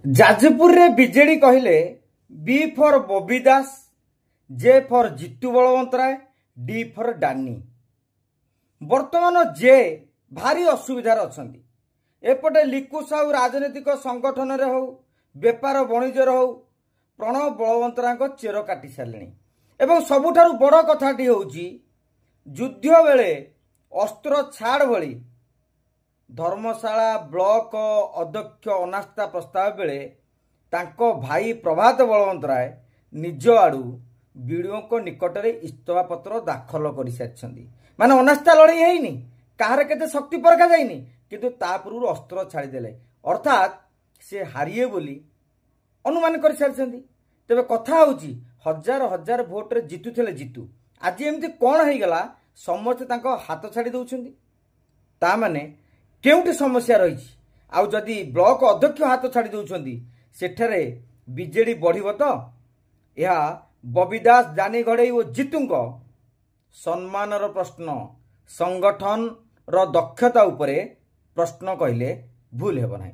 जाजपुर रे बीजेडी कहले B for Bobby Das, J for Jitu Balwantrai, D for Dani. वर्तमान जे भारी असुविधार अछंती। एपटे लिकु साहू राजनीतिक संगठन रे हो, बेपार बणिज्य हो, प्रणव बलवंतराय चेर काटी सारे। एवं सबुठारु बड़ कथाटी होउची युद्ध बेले अस्त्र छाड़ भली धर्मशाला ब्लॉक अध्यक्ष अनास्था प्रस्ताव बेले तांको भाई प्रभात बलवंतराय निज आड़ू बीडीओ को निकट में इस्तफा पत्र दाखल कर सारी। माने अनास्था लड़ाई है कहार केते शक्ति परखा जाइनी, किंतु ता पूर्व अस्त्र छाड़ीदेले, अर्थात से हारिए बोली अनुमान कर सारी। तेरे कथा होची हजार हजार भोट रे जितुଥିଲେ जितु, आज एमती कौन हो गला समस्ते तांको हाथ छाड़ी दउछंती। ता माने केउटी समस्या रही। आउ जदि ब्लॉक अध्यक्ष हाथ छाड़ी दउछंती सेठरे बीजेडी बढ़िबो तो यह बबी दास, जानी घड़ई और जितुंको सम्मानर प्रश्न, संगठन रो दक्षता उपरे प्रश्न कहले भूल हेब नाही।